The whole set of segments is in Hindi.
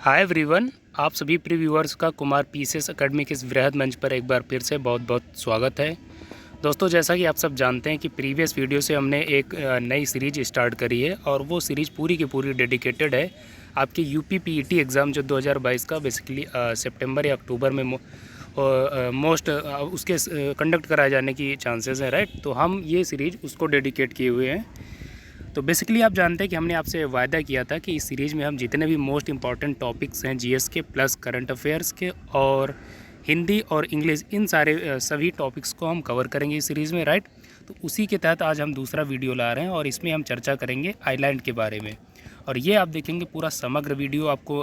हाय एवरीवन, आप सभी प्रीव्यूअर्स का कुमार पीसीएस एकेडमी के इस वृहद मंच पर एक बार फिर से बहुत बहुत स्वागत है। दोस्तों, जैसा कि आप सब जानते हैं कि प्रीवियस वीडियो से हमने एक नई सीरीज स्टार्ट करी है और वो सीरीज पूरी की पूरी डेडिकेटेड है आपके यूपी पीईटी एग्ज़ाम जो 2022 का बेसिकली सितंबर या अक्टूबर में मोस्ट उसके कंडक्ट कराए जाने की चांसेस हैं, राइट। तो हम ये सीरीज़ उसको डेडिकेट किए हुए हैं। तो बेसिकली आप जानते हैं कि हमने आपसे वायदा किया था कि इस सीरीज़ में हम जितने भी मोस्ट इंपॉर्टेंट टॉपिक्स हैं जीएस के प्लस करंट अफेयर्स के और हिंदी और इंग्लिश, इन सारे सभी टॉपिक्स को हम कवर करेंगे इस सीरीज़ में, राइट। तो उसी के तहत आज हम दूसरा वीडियो ला रहे हैं और इसमें हम चर्चा करेंगे आइलैंड के बारे में। और ये आप देखेंगे पूरा समग्र वीडियो आपको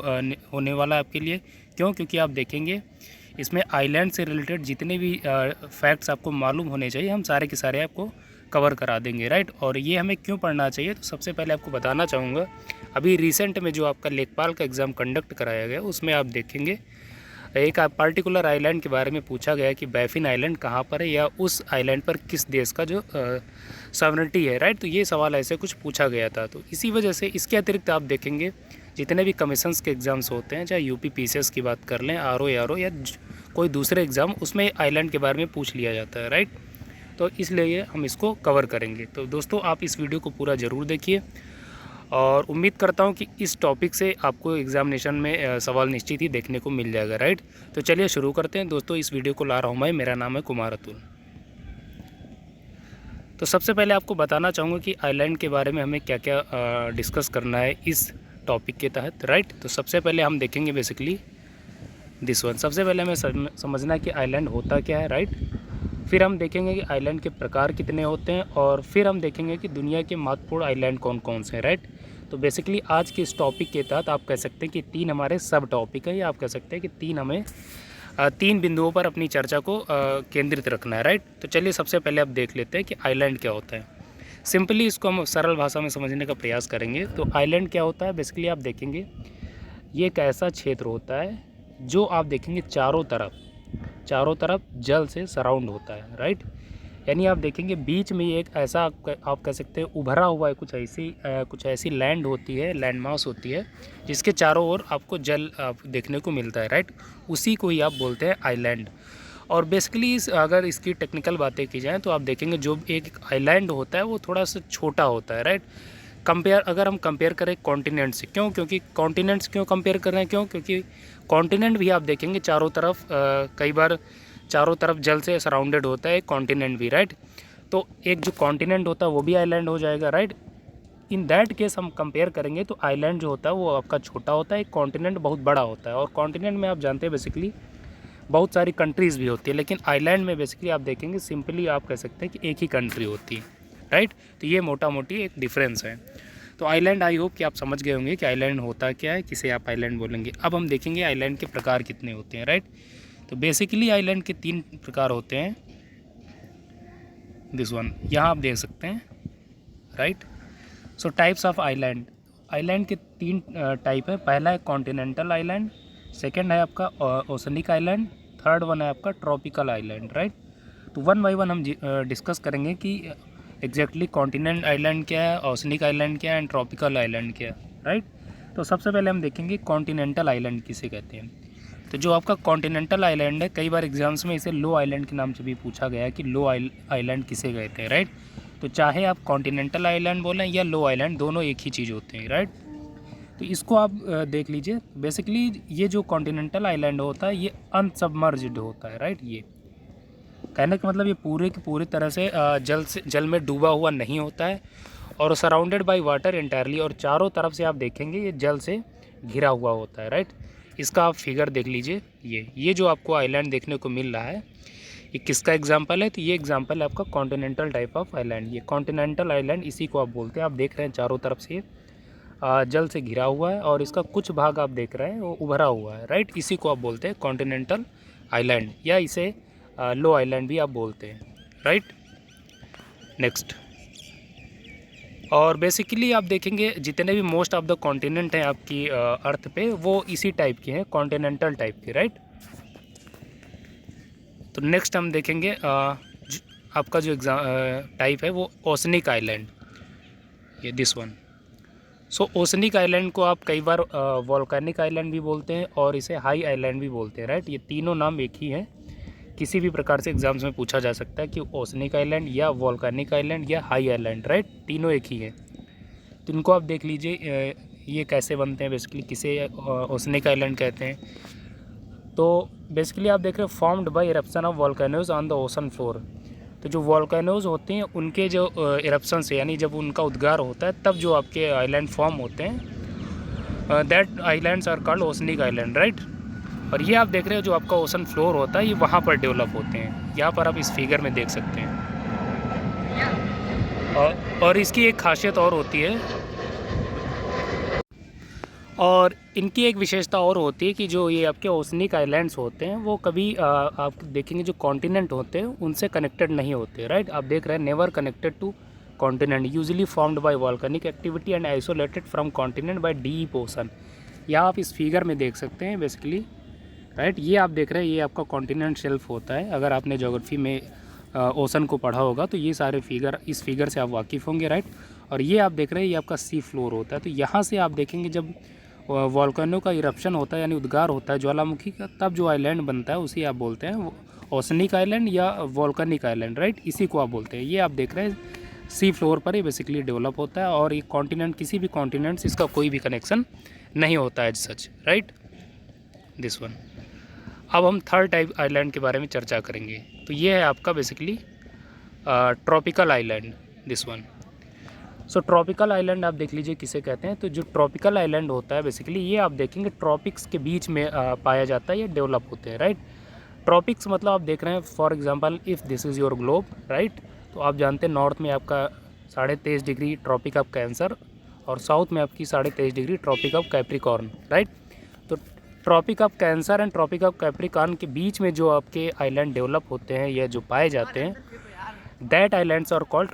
होने वाला है आपके लिए। क्योंकि आप देखेंगे इसमें आइलैंड से रिलेटेड जितने भी फैक्ट्स आपको मालूम होने चाहिए हम सारे के सारे आपको कवर करा देंगे, राइट। और ये हमें क्यों पढ़ना चाहिए, तो सबसे पहले आपको बताना चाहूँगा, अभी रिसेंट में जो आपका लेखपाल का एग्ज़ाम कंडक्ट कराया गया उसमें आप देखेंगे एक पार्टिकुलर आइलैंड के बारे में पूछा गया कि बैफिन आइलैंड कहाँ पर है या उस आइलैंड पर किस देश का जो सॉवरेनिटी है, राइट। तो ये सवाल ऐसे कुछ पूछा गया था। तो इसी वजह से इसके अतिरिक्त आप देखेंगे जितने भी कमीशंस के एग्ज़ाम्स होते हैं, चाहे यूपी पीसीएस की बात कर लें, आरओ या कोई दूसरे एग्ज़ाम, उसमें आइलैंड के बारे में पूछ लिया जाता है, राइट। तो इसलिए हम इसको कवर करेंगे। तो दोस्तों, आप इस वीडियो को पूरा ज़रूर देखिए और उम्मीद करता हूं कि इस टॉपिक से आपको एग्जामिनेशन में सवाल निश्चित ही देखने को मिल जाएगा, राइट। तो चलिए शुरू करते हैं। दोस्तों, इस वीडियो को ला रहा हूं मैं, मेरा नाम है कुमार अतुल। तो सबसे पहले आपको बताना चाहूँगा कि आइलैंड के बारे में हमें क्या क्या डिस्कस करना है इस टॉपिक के तहत, राइट। तो सबसे पहले हम देखेंगे बेसिकली दिस वन। सबसे पहले हमें समझना है कि आइलैंड होता क्या है, राइट। फिर हम देखेंगे कि आइलैंड के प्रकार कितने होते हैं और फिर हम देखेंगे कि दुनिया के महत्वपूर्ण आइलैंड कौन कौन से हैं, राइट। तो बेसिकली आज के इस टॉपिक के तहत आप कह सकते हैं कि तीन हमारे सब टॉपिक है, या आप कह सकते हैं कि तीन बिंदुओं पर अपनी चर्चा को केंद्रित रखना है, राइट। तो चलिए सबसे पहले आप देख लेते हैं कि आइलैंड क्या होता है। सिंपली इसको हम सरल भाषा में समझने का प्रयास करेंगे। तो आइलैंड क्या होता है, बेसिकली आप देखेंगे ये एक ऐसा क्षेत्र होता है जो आप देखेंगे चारों तरफ जल से सराउंड होता है, राइट। यानी आप देखेंगे बीच में एक ऐसा आप कह सकते हैं उभरा हुआ है, कुछ ऐसी लैंड होती है, लैंड मास होती है जिसके चारों ओर आपको जल देखने को मिलता है, राइट। उसी को ही आप बोलते हैं आइलैंड। और बेसिकली अगर इसकी टेक्निकल बातें की जाएँ तो आप देखेंगे जो एक आइलैंड होता है वो थोड़ा सा छोटा होता है, राइट। अगर हम कंपेयर करें कॉन्टिनेंट से, क्योंकि कॉन्टिनेंट्स क्यों कंपेयर कर रहे हैं, क्योंकि कॉन्टिनेंट भी आप देखेंगे चारों तरफ कई बार चारों तरफ जल से सराउंडेड होता है कॉन्टिनेंट भी, राइट। तो एक जो कॉन्टिनेंट होता है वो भी आइलैंड हो जाएगा, राइट। इन दैट केस हम कंपेयर करेंगे तो आइलैंड जो होता है वो आपका छोटा होता है, एक कॉन्टिनेंट बहुत बड़ा होता है। और कॉन्टिनेंट में आप जानते हैं बेसिकली बहुत सारी कंट्रीज़ भी होती है, लेकिन आइलैंड में बेसिकली आप देखेंगे सिंपली आप कह सकते हैं कि एक ही कंट्री होती है, राइट। तो ये मोटा मोटी एक डिफरेंस है। तो आइलैंड, आई होप कि आप समझ गए होंगे कि आइलैंड होता क्या है, किसे आप आइलैंड बोलेंगे। अब हम देखेंगे आइलैंड के प्रकार कितने होते हैं, राइट। तो बेसिकली आइलैंड के तीन प्रकार होते हैं, दिस वन यहाँ आप देख सकते हैं, right. So types of island के तीन टाइप है। पहला है कॉन्टिनेंटल आइलैंड, सेकेंड है आपका ओशनिक आइलैंड, थर्ड वन है आपका ट्रॉपिकल आइलैंड, राइट। तो वन बाई वन हम डिस्कस करेंगे कि एग्जैक्टली कॉन्टिनेंट आइलैंड क्या है, ओशनिक आइलैंड क्या है एंड ट्रॉपिकल आइलैंड क्या है, राइट। तो सबसे पहले हम देखेंगे कॉन्टिनेंटल आइलैंड किसे कहते हैं। तो जो आपका कॉन्टिनेंटल आइलैंड है, कई बार एग्जाम्स में इसे लो आइलैंड के नाम से भी पूछा गया है कि लो आइलैंड किसे कहते हैं, राइट। तो चाहे आप कॉन्टिनेंटल आइलैंड बोलें या लो आइलैंड, दोनों एक ही चीज़ होते हैं, राइट। तो इसको आप देख लीजिए। बेसिकली ये जो कॉन्टिनेंटल आइलैंड होता है ये अनसबमर्ज्ड होता है, राइट। ये कहने का मतलब ये पूरे की पूरी तरह से जल में डूबा हुआ नहीं होता है और सराउंडेड बाय वाटर एंटायरली, और चारों तरफ से आप देखेंगे ये जल से घिरा हुआ होता है, राइट। इसका आप फिगर देख लीजिए। ये जो आपको आइलैंड देखने को मिल रहा है ये किसका एग्जाम्पल है, तो ये एग्जाम्पल है आपका कॉन्टिनेंटल टाइप ऑफ आइलैंड। ये कॉन्टिनेंटल आइलैंड इसी को आप बोलते हैं। आप देख रहे हैं चारों तरफ से जल से घिरा हुआ है और इसका कुछ भाग आप देख रहे हैं वो उभरा हुआ है, राइट। इसी को आप बोलते हैं कॉन्टिनेंटल आइलैंड, या इसे लो आइलैंड भी आप बोलते हैं, राइट। नेक्स्ट, और बेसिकली आप देखेंगे जितने भी मोस्ट ऑफ द कॉन्टिनेंट हैं आपकी अर्थ पे वो इसी टाइप के हैं, कॉन्टिनेंटल टाइप के, राइट। तो नेक्स्ट हम देखेंगे आपका जो टाइप है वो ओशनिक आइलैंड, ये this one. So oceanic island को आप कई बार वॉल्केनिक आइलैंड भी बोलते हैं और इसे हाई आइलैंड भी बोलते हैं, राइट। ये तीनों नाम एक ही हैं, किसी भी प्रकार से एग्जाम्स में पूछा जा सकता है कि ओसनिक आइलैंड या वॉल्केनिक आइलैंड या हाई आइलैंड, राइट, तीनों एक ही है। तो इनको आप देख लीजिए ये कैसे बनते हैं, बेसिकली किसे ओसनिक आइलैंड कहते हैं। तो बेसिकली आप देख रहे हैं formed by eruption of volcanoes on the ocean floor. तो जो वॉल्केनोज होते हैं उनके जो इरप्शन से, यानी जब उनका उद्गार होता है तब जो आपके आइलैंड फॉर्म होते हैं, that islands are called oceanic island, right. और ये आप देख रहे हो जो आपका ओशन फ्लोर होता है ये वहाँ पर डेवलप होते हैं, यहाँ पर आप इस फिगर में देख सकते हैं। और इसकी एक खासियत और होती है, और इनकी एक विशेषता और होती है कि जो ये आपके ओसनिक आइलैंड्स होते हैं वो कभी आप देखेंगे जो कॉन्टिनेंट होते हैं उनसे कनेक्टेड नहीं होते, राइट। आप देख रहे हैं never connected to continent, usually formed by volcanic activity and isolated from continent by deep ocean. यहाँ आप इस फिगर में देख सकते हैं बेसिकली, राइट। ये आप देख रहे हैं ये आपका कॉन्टिनेंट शेल्फ होता है। अगर आपने ज्योग्राफी में ओशन को पढ़ा होगा तो ये सारे फिगर, इस फिगर से आप वाकिफ़ होंगे, राइट। और ये आप देख रहे हैं ये आपका सी फ्लोर होता है। तो यहाँ से आप देखेंगे जब वॉल्केनो का इरप्शन होता है यानी उद्गार होता है ज्वालामुखी का, तब जो आइलैंड बनता है उसी आप बोलते हैं ओसनिक आइलैंड या वॉल्केनिक आइलैंड, राइट। इसी को आप बोलते हैं। ये आप देख रहे हैं सी फ्लोर पर ही बेसिकली डेवलप होता है और ये कॉन्टिनेंट, किसी भी कॉन्टिनेंट से इसका कोई भी कनेक्शन नहीं होता है as such, right, this one. अब हम थर्ड टाइप आइलैंड के बारे में चर्चा करेंगे। तो ये है आपका basically tropical island, this one. So tropical island आप देख लीजिए किसे कहते हैं। तो जो ट्रॉपिकल आइलैंड होता है बेसिकली ये आप देखेंगे ट्रॉपिक्स के बीच में पाया जाता है, ये डेवलप होते हैं, राइट। ट्रॉपिक्स मतलब आप देख रहे हैं for example if this is your globe, right. तो आप जानते हैं नॉर्थ में आपका 23.5 डिग्री ट्रॉपिक ऑफ कैंसर और साउथ में आपकी 23.5 degree Tropic of Capricorn, right. तो Tropic of Cancer and Tropic of Capricorn के बीच में जो आपके आइलैंड डेवलप होते हैं या जो पाए जाते हैं, that islands are called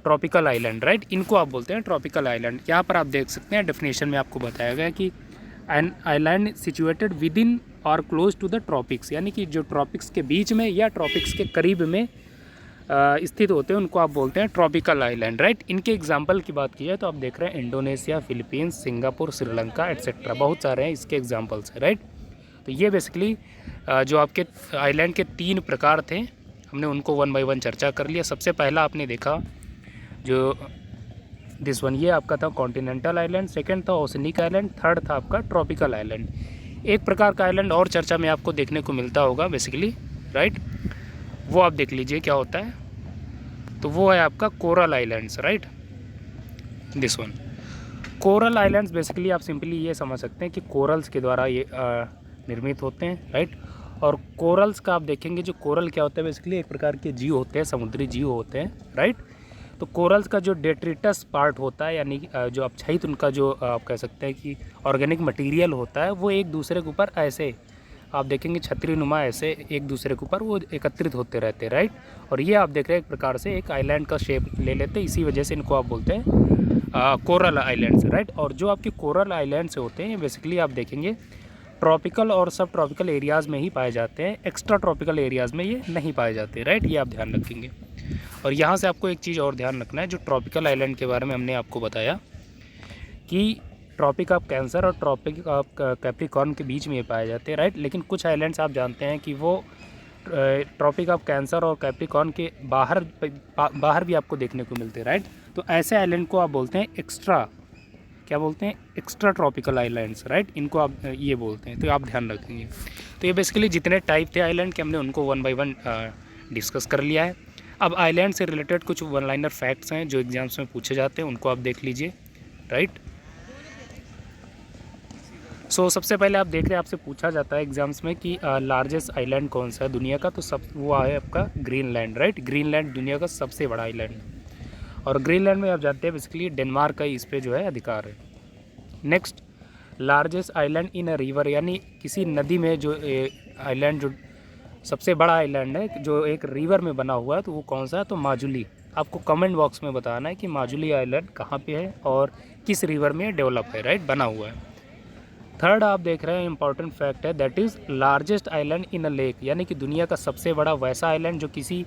tropical island, right. इनको आप बोलते हैं ट्रॉपिकल आइलैंड। यहाँ पर आप देख सकते हैं डेफिनेशन में आपको बताया गया कि an island situated with in और क्लोज टू द ट्रॉपिक्स, यानी कि जो ट्रॉपिक्स के बीच में या ट्रॉपिक्स के करीब में स्थित होते हैं उनको आप बोलते हैं ट्रॉपिकल आइलैंड, राइट। इनके एग्जाम्पल की बात की जाए तो आप देख रहे हैं Indonesia, Philippines, Singapore, Sri Lanka etcetera, बहुत सारे हैं इसके एग्जाम्पल्स हैं, राइट। तो ये बेसिकली जो आपके आइलैंड के 3 प्रकार थे हमने उनको 1 बाय 1 चर्चा कर लिया। सबसे पहला आपने देखा जो दिस वन, ये आपका था कॉन्टिनेंटल आइलैंड, सेकंड था ओसनिक आइलैंड, थर्ड था आपका ट्रॉपिकल आइलैंड। एक प्रकार का आइलैंड और चर्चा में आपको देखने को मिलता होगा बेसिकली, राइट, वो आप देख लीजिए क्या होता है। तो वो है आपका coral islands, right, this one. Coral islands basically आप सिंपली ये समझ सकते हैं कि कोरल्स के द्वारा ये निर्मित होते हैं, राइट। और कोरल्स का आप देखेंगे जो कोरल क्या होता है बेसिकली एक प्रकार के जीव होते हैं, समुद्री जीव होते हैं, राइट। तो कोरल्स का जो डेट्रिटस पार्ट होता है यानी जो अपछाइत उनका जो आप कह सकते हैं कि ऑर्गेनिक मटेरियल होता है वो एक दूसरे के ऊपर ऐसे आप देखेंगे छतरी नुमा ऐसे एक दूसरे के ऊपर वो एकत्रित होते रहते हैं, राइट। और ये आप देख रहे हैं एक प्रकार से एक आइलैंड का शेप ले लेते हैं, इसी वजह से इनको आप बोलते हैं कोरल आइलैंड्स, राइट। और जो आपके कोरल आइलैंड्स होते हैं बेसिकली आप देखेंगे ट्रॉपिकल और सब ट्रॉपिकल एरियाज़ में ही पाए जाते हैं, एक्स्ट्रा ट्रॉपिकल एरियाज़ में ये नहीं पाए जाते, राइट। ये आप ध्यान रखेंगे। और यहाँ से आपको एक चीज़ और ध्यान रखना है, जो ट्रॉपिकल आइलैंड के बारे में हमने आपको बताया कि ट्रॉपिक ऑफ कैंसर और ट्रॉपिक ऑफ कैप्रिकॉर्न के बीच में ये पाए जाते हैं, राइट। लेकिन कुछ आइलैंड्स आप जानते हैं कि वो ट्रॉपिक ऑफ कैंसर और कैप्रिकॉर्न के बाहर भी आपको देखने को मिलते हैं, राइट। तो ऐसे आइलैंड को आप बोलते हैं एक्स्ट्रा, क्या बोलते हैं, एक्स्ट्रा ट्रॉपिकल आइलैंड्स, राइट। इनको आप ये बोलते हैं, तो आप ध्यान रखेंगे। तो ये बेसिकली जितने टाइप थे आइलैंड के हमने उनको 1 बाय 1 डिस्कस कर लिया है। अब आइलैंड से रिलेटेड कुछ वन लाइनर फैक्ट्स हैं जो एग्जाम्स में पूछे जाते हैं, उनको आप देख लीजिए, राइट। सो सबसे पहले आप देख रहे हैं आपसे पूछा जाता है एग्जाम्स में कि लार्जेस्ट आइलैंड कौन सा है दुनिया का, तो सब वो है आपका ग्रीनलैंड, राइट। ग्रीनलैंड दुनिया का सबसे बड़ा आइलैंड है और ग्रीनलैंड में आप जानते हैं बेसिकली डेनमार्क का इस पे जो है अधिकार है। Next, largest island in a river, यानी किसी नदी में जो आइलैंड जो सबसे बड़ा आइलैंड है जो एक रिवर में बना हुआ है, तो वो कौन सा है, तो माजुली। आपको कमेंट बॉक्स में बताना है कि माजुली आइलैंड कहाँ पे है और किस रिवर में डेवलप है, राइट, बना हुआ है। थर्ड आप देख रहे हैं इंपॉर्टेंट फैक्ट है, that is largest island in a lake, यानी कि दुनिया का सबसे बड़ा वैसा आइलैंड जो किसी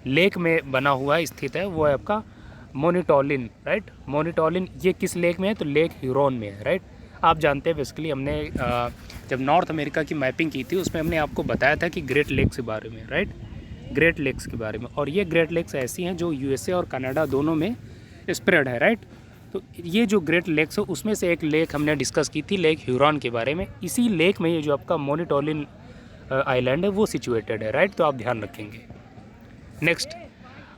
लेक में बना हुआ है, स्थित है, वो है आपका मोनिटोलिन, राइट। मोनिटोलिन ये किस लेक में है? तो लेक ह्यूरोन में है, राइट। आप जानते हैं बेसिकली हमने जब नॉर्थ अमेरिका की मैपिंग की थी उसमें हमने आपको बताया था कि ग्रेट लेक्स के बारे में, राइट, ग्रेट लेक्स के बारे में। और ये ग्रेट लेक्स ऐसी हैं जो यूएसए और कनाडा दोनों में स्प्रेड है, राइट। तो ये जो ग्रेट लेक्स है उसमें से एक लेक हमने डिस्कस की थी, लेक ह्यूरोन के बारे में। इसी लेक में ये जो आपका मोनिटोलिन आइलैंड है वो सिचुएटेड है, राइट। तो आप ध्यान रखेंगे। Next,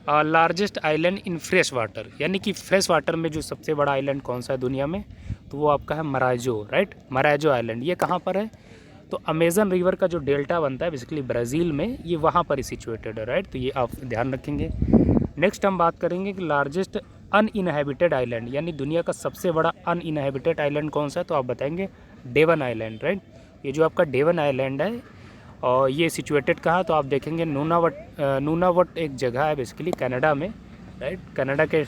largest island in fresh water, यानी कि फ्रेश वाटर में जो सबसे बड़ा आइलैंड कौन सा है दुनिया में? तो वो आपका है मराजो, राइट। मराजो आइलैंड ये कहाँ पर है? तो अमेजन रिवर का जो डेल्टा बनता है बेसिकली ब्राज़ील में, ये वहाँ पर ही सिचुएटेड है, राइट। तो ये आप ध्यान रखेंगे। नेक्स्ट हम बात करेंगे कि लार्जेस्ट अनइनहेबिटेड आइलैंड, यानी दुनिया का सबसे बड़ा अनइनहेबिटेड आइलैंड कौन सा है? तो आप बताएंगे डेवन आइलैंड, राइट। ये जो आपका डेवन आइलैंड है और ये सिचुएटेड कहाँ? तो आप देखेंगे नूनावट एक जगह है बेसिकली कनाडा में, राइट। कनाडा के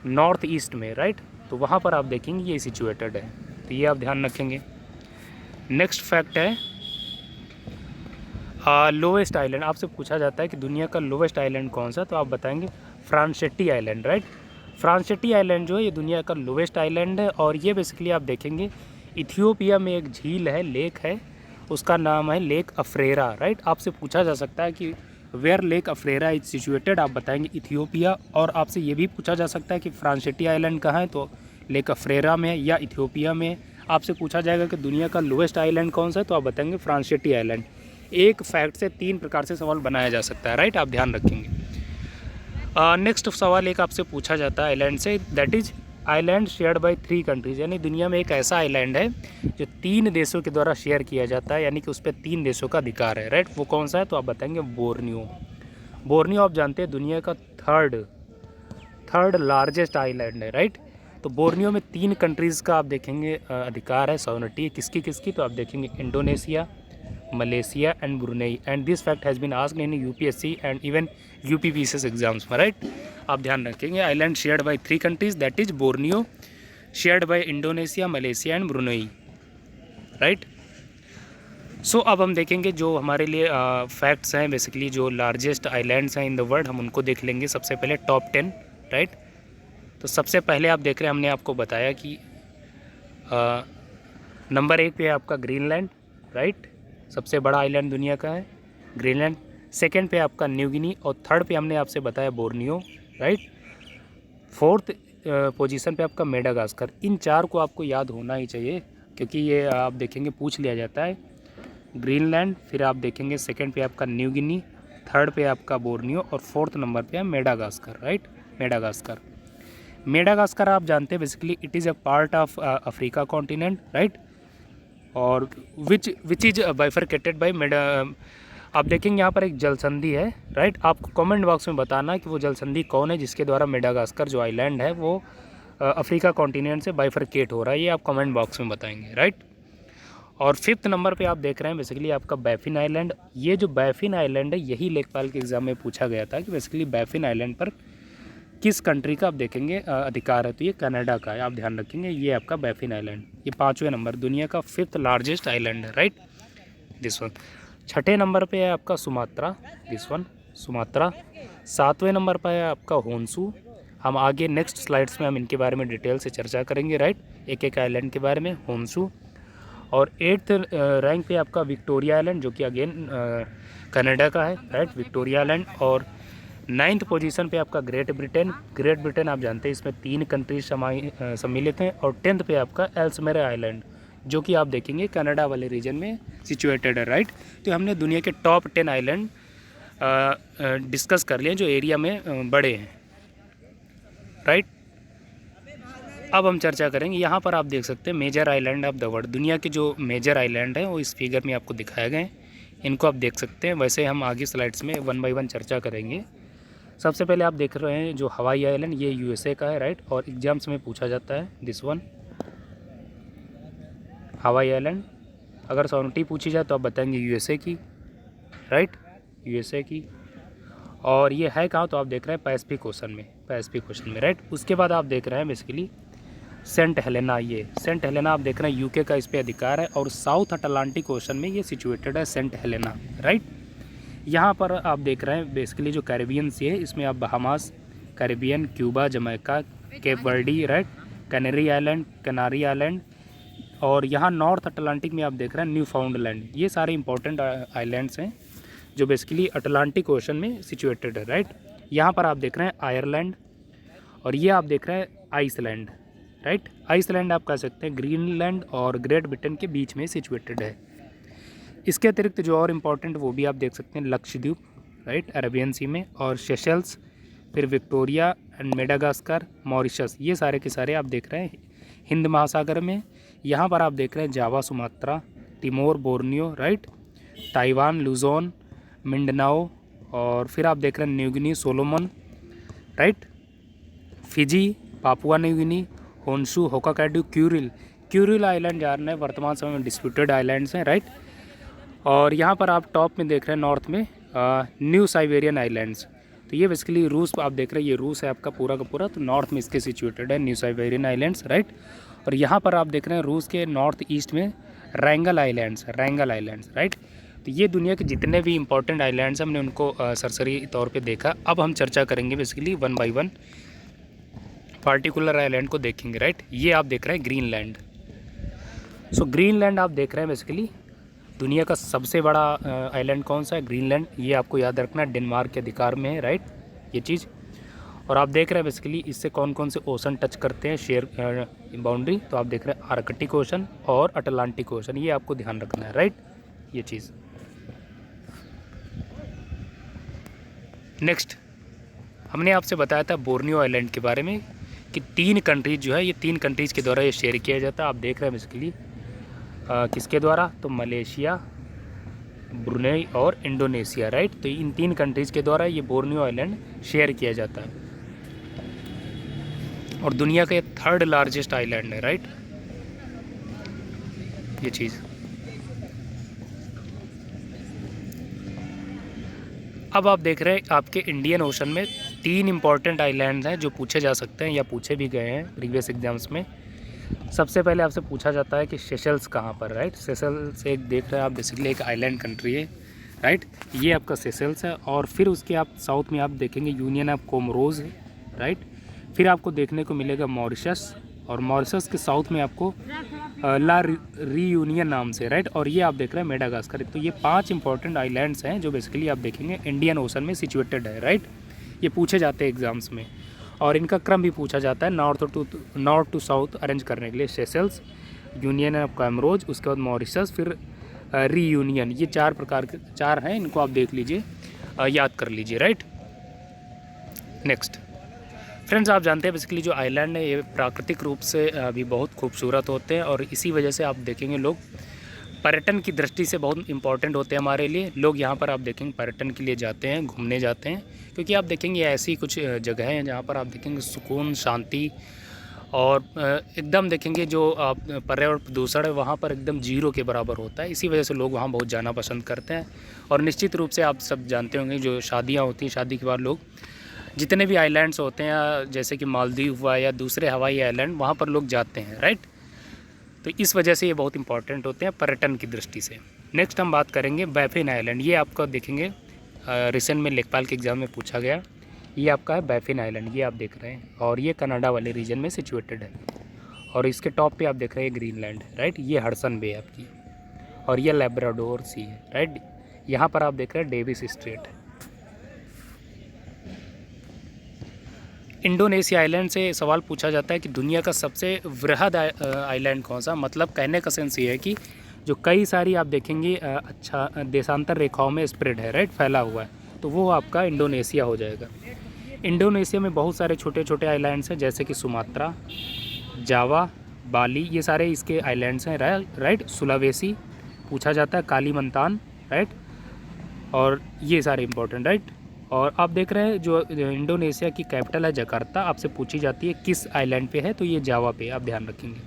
नॉर्थ ईस्ट में, राइट। तो वहाँ पर आप देखेंगे ये सिचुएटेड है। तो ये आप ध्यान रखेंगे। नेक्स्ट फैक्ट है लोवेस्ट आइलैंड। आपसे पूछा जाता है कि दुनिया का लोवेस्ट आइलैंड कौन सा? तो आप बताएंगे फ्रांसेटी आइलैंड, राइट। फ्रांसेटी आइलैंड जो है ये दुनिया का लोवेस्ट आइलैंड है और ये बेसिकली आप देखेंगे इथियोपिया में एक झील है, लेक है, उसका नाम है लेक अफ्रेरा, राइट। आपसे पूछा जा सकता है कि वेयर लेक अफ्रेरा इज सिचुएटेड, आप बताएंगे इथियोपिया। और आपसे ये भी पूछा जा सकता है कि फ्रांसेटी आइलैंड कहाँ है? तो लेक अफ्रेरा में या इथियोपिया में। आपसे पूछा जाएगा कि दुनिया का लोवेस्ट आइलैंड कौन सा है? तो आप बताएंगे फ्रांसेटी आइलैंड। एक फैक्ट से 3 प्रकार से सवाल बनाया जा सकता है, राइट। आप ध्यान रखेंगे। नेक्स्ट सवाल एक आपसे पूछा जाता है आइलैंड से, that is island shared by 3 countries, यानी दुनिया में एक ऐसा आइलैंड है जो 3 देशों के द्वारा शेयर किया जाता है, यानी कि उस पर 3 देशों का अधिकार है, राइट। वो कौन सा है? तो आप बताएंगे बोर्नियो। बोर्नियो आप जानते हैं दुनिया का थर्ड लार्जेस्ट आइलैंड है, राइट। तो बोर्नियो में 3 कंट्रीज़ का आप देखेंगे अधिकार है, सॉवरेनिटी। किसकी किसकी? तो आप देखेंगे Indonesia, Malaysia and Brunei. And this fact has been asked in UPSC and even UPPCS exams में, राइट। आप ध्यान रखेंगे island shared by 3 countries, that is Borneo, shared by Indonesia, Malaysia and Brunei, right. So अब हम देखेंगे जो हमारे लिए फैक्ट्स हैं बेसिकली जो लार्जेस्ट आइलैंड्स हैं इन द वर्ल्ड, हम उनको देख लेंगे। सबसे पहले टॉप 10, राइट। तो सबसे पहले आप देख रहे हैं, हमने आपको बताया कि नंबर 1 पे है आपका ग्रीनलैंड, राइट। सबसे बड़ा आइलैंड दुनिया का है ग्रीनलैंड। सेकंड पे आपका न्यू गिनी और थर्ड पे हमने आपसे बताया बोर्नियो, राइट। फोर्थ पोजीशन पे आपका मेडागास्कर। इन 4 को आपको याद होना ही चाहिए क्योंकि ये आप देखेंगे पूछ लिया जाता है। ग्रीनलैंड, फिर आप देखेंगे सेकंड पे आपका न्यू गिनी, थर्ड पे आपका बोर्नियो और फोर्थ नंबर पे है मेडागास्कर, राइट। मेडागास्कर आप जानते हैं basically it is a part of Africa continent, right. और विच इज बाइफरकेटेड बाय आप देखेंगे यहाँ पर एक जलसंधि है, राइट। आपको कमेंट बॉक्स में बताना कि वो जलसंधि कौन है जिसके द्वारा मेडागास्कर जो आइलैंड है वो अफ्रीका कॉन्टिनेंट से बाइफरकेट हो रहा है, ये आप कमेंट बॉक्स में बताएंगे, राइट। और 5th नंबर पे आप देख रहे हैं बेसिकली आपका बैफिन आइलैंड। ये जो बैफिन आइलैंड है यही लेखपाल के एग्जाम में पूछा गया था कि बेसिकली बैफिन आइलैंड पर किस कंट्री का आप देखेंगे अधिकार है? तो ये कनाडा का है, आप ध्यान रखेंगे। ये आपका बैफिन आइलैंड, ये 5वें नंबर, दुनिया का 5th लार्जेस्ट आइलैंड है, राइट, दिस वन। 6ठे नंबर पे है आपका सुमात्रा, दिस वन, सुमात्रा। 7वें नंबर पर है आपका होन्सू। हम आगे नेक्स्ट स्लाइड्स में हम इनके बारे में डिटेल से चर्चा करेंगे, राइट, एक एक आइलैंड के बारे में, होन्सू। और 8th रैंक पे आपका विक्टोरिया आइलैंड जो कि अगेन कनाडा का है, राइट, विक्टोरिया आइलैंड। और 9th पोजीशन पे आपका ग्रेट ब्रिटेन आप जानते हैं इसमें 3 कंट्रीज सम्मिलित हैं। और 10th पे आपका एल्समेरे आइलैंड जो कि आप देखेंगे कनाडा वाले रीजन में सिचुएटेड है, राइट। तो हमने दुनिया के टॉप 10 आइलैंड डिस्कस कर लिए जो एरिया में बड़े हैं, राइट। अब हम चर्चा करेंगे, यहाँ पर आप देख सकते हैं major island of the world, दुनिया के जो मेजर आइलैंड हैं वो इस फिगर में आपको दिखाए गए हैं, इनको आप देख सकते हैं। वैसे हम आगे स्लाइड्स में 1 बाय 1 चर्चा करेंगे। सबसे पहले आप देख रहे हैं जो हवाई आइलैंड, ये यूएसए का है, राइट, और एग्जाम्स में पूछा जाता है, दिस वन हवाई आइलैंड। अगर सॉवरेनिटी पूछी जाए तो आप बताएंगे यूएसए की, राइट, यूएसए की। और ये है कहाँ? तो आप देख रहे हैं पैसिफिक ओशन में, राइट। उसके बाद आप देख रहे हैं बेसिकली सेंट हेलेना, ये सेंट हेलेना आप देख रहे हैं यूके का इस पर अधिकार है और साउथ अटलांटिक ओशन में ये सिचुएटेड है सेंट हेलेना, राइट। यहाँ पर आप देख रहे हैं बेसिकली जो कैरेबियन सी है इसमें आप Bahamas, Caribbean, Cuba, Jamaica, Cape Verde, right, Canary island, Canary island, और यहाँ नॉर्थ अटलांटिक में आप देख रहे हैं न्यू फाउंडलैंड। ये सारे इंपॉर्टेंट आइलैंड्स हैं जो बेसिकली अटलांटिक ओशन में सिचुएटेड है, राइट। यहाँ पर आप देख रहे हैं आयरलैंड, और ये आप देख रहे हैं आइसलैंड, राइट। आइसलैंड आप कह सकते हैं ग्रीनलैंड और ग्रेट ब्रिटेन के बीच में सिचुएटेड है। इसके अतिरिक्त जो और इम्पोर्टेंट वो भी आप देख सकते हैं लक्षद्वीप, राइट, अरेबियन सी में, और सेशल्स, फिर विक्टोरिया एंड मेडागास्कर, मॉरिशस, ये सारे के सारे आप देख रहे हैं हिंद महासागर में। यहाँ पर आप देख रहे हैं Java, Sumatra, Timor, Borneo, right, Taiwan, Luzon, Mindanao, और फिर आप देख रहे हैं New Guinea, Solomon, right, Fiji, Papua New Guinea, Honshu, Hokkaido, Kuril island जा रहे हैं, वर्तमान समय में डिस्प्यूटेड आइलैंड्स हैं, राइट। और यहाँ पर आप टॉप में देख रहे हैं नॉर्थ में न्यू साइबेरियन आइलैंड्स। तो ये बेसिकली रूस आप देख रहे हैं, ये रूस है आपका पूरा का पूरा, तो नॉर्थ में इसके सिचुएटेड है न्यू साइबेरियन आइलैंड्स, राइट। और यहाँ पर आप देख रहे हैं रूस के नॉर्थ ईस्ट में रैंगल आइलैंड्स, राइट। तो ये दुनिया के जितने भी इंपॉर्टेंट आइलैंड्स हमने उनको सरसरी तौर पे देखा। अब हम चर्चा करेंगे बेसिकली 1 बाय 1 पार्टिकुलर आइलैंड को देखेंगे, राइट। ये आप देख रहे हैं ग्रीनलैंड। सो ग्रीनलैंड आप देख रहे हैं बेसिकली दुनिया का सबसे बड़ा आइलैंड कौन सा है, ग्रीनलैंड। ये आपको याद रखना, डेनमार्क के अधिकार में है, राइट, ये चीज़। और आप देख रहे हैं बेसिकली इससे कौन कौन से ओशन टच करते हैं शेयर बाउंड्री। तो आप देख रहे हैं आर्कटिक ओशन और अटलांटिक ओशन, ये आपको ध्यान रखना है, राइट, ये चीज़। नेक्स्ट हमने आपसे बताया था बोर्नियो आइलैंड के बारे में कि 3 कंट्रीज जो है, ये 3 कंट्रीज़ के द्वारा ये शेयर किया जाता है। आप देख रहे हैं बेसिकली किसके द्वारा, तो मलेशिया, ब्रुनेई और इंडोनेशिया, राइट। तो इन 3 कंट्रीज़ के द्वारा ये बोर्नियो आइलैंड शेयर किया जाता है, और दुनिया का 3rd लार्जेस्ट आइलैंड है, राइट, ये चीज़। अब आप देख रहे हैं आपके इंडियन ओशन में 3 इंपॉर्टेंट आइलैंड्स हैं जो पूछे जा सकते हैं या पूछे भी गए हैं प्रीवियस एग्जाम्स में। सबसे पहले आपसे पूछा जाता है कि सेशल्स कहाँ पर, राइट। सेशल्स एक देख रहे हैं आप बेसिकली एक आइलैंड कंट्री है, राइट, ये आपका सेशल्स है। और फिर उसके आप साउथ में आप देखेंगे यूनियन ऑफ कोमोरोस है, राइट। फिर आपको देखने को मिलेगा मॉरिशस, और मॉरिशस के साउथ में आपको ला रीयूनियन नाम से, राइट। और ये आप देख रहे हैं मेडागास्कर। तो ये 5 इंपॉर्टेंट आइलैंड्स हैं जो बेसिकली आप देखेंगे इंडियन ओशन में सिचुएटेड है, राइट। ये पूछे जाते हैं एग्जाम्स में, और इनका क्रम भी पूछा जाता है नॉर्थ टू साउथ अरेंज करने के लिए। सेशल्स, यूनियन ऑफ कोमोरोस, उसके बाद मॉरिशस, फिर रीयूनियन। ये 4 प्रकार के 4 हैं, इनको आप देख लीजिए, याद कर लीजिए, राइट। नेक्स्ट फ्रेंड्स, आप जानते हैं बेसिकली जो आइलैंड है ये प्राकृतिक रूप से भी बहुत खूबसूरत होते हैं, और इसी वजह से आप देखेंगे लोग पर्यटन की दृष्टि से बहुत इंपॉर्टेंट होते हैं हमारे लिए। लोग यहाँ पर आप देखेंगे पर्यटन के लिए जाते हैं, घूमने जाते हैं, क्योंकि आप देखेंगे ऐसी कुछ जगह हैं जहाँ पर आप देखेंगे सुकून, शांति, और एकदम देखेंगे जो आप पर्यावरण प्रदूषण है वहाँ पर एकदम 0 के बराबर होता है। इसी वजह से लोग वहाँ बहुत जाना पसंद करते हैं। और निश्चित रूप से आप सब जानते होंगे जो शादियाँ होती हैं, शादी के बाद लोग जितने भी आइलैंड्स होते हैं जैसे कि मालदीव हुआ या दूसरे हवाई आइलैंड, वहाँ पर लोग जाते हैं, राइट। तो इस वजह से ये बहुत इंपॉर्टेंट होते हैं पर्यटन की दृष्टि से। नेक्स्ट हम बात करेंगे बैफिन आइलैंड। ये आपका देखेंगे रिसेंट में लेखपाल के एग्ज़ाम में पूछा गया। ये आपका है बैफिन आइलैंड, ये आप देख रहे हैं, और ये कनाडा वाले रीजन में सिचुएटेड है। और इसके टॉप पे आप देख रहे हैं ग्रीनलैंड, राइट। ये हडसन बे आपकी, और ये लैब्राडोर सी है, राइट। यहाँ पर आप देख रहे हैं डेविस स्ट्रेट। इंडोनेशिया आइलैंड से सवाल पूछा जाता है कि दुनिया का सबसे वृहद आइलैंड कौन सा। मतलब कहने का सेंस ये है कि जो कई सारी आप देखेंगे अच्छा देशांतर रेखाओं में स्प्रेड है, राइट, फैला हुआ है, तो वो आपका इंडोनेशिया हो जाएगा। इंडोनेशिया में बहुत सारे छोटे छोटे आइलैंड्स हैं जैसे कि सुमात्रा, जावा, बाली, ये सारे इसके आइलैंड्स हैं, राइट। सुलावेसी पूछा जाता है, कालीमंतान, राइट, और ये सारे इंपॉर्टेंट, राइट। और आप देख रहे हैं जो इंडोनेशिया की कैपिटल है जकार्ता, आपसे पूछी जाती है किस आइलैंड पे है, तो ये जावा पे, आप ध्यान रखेंगे।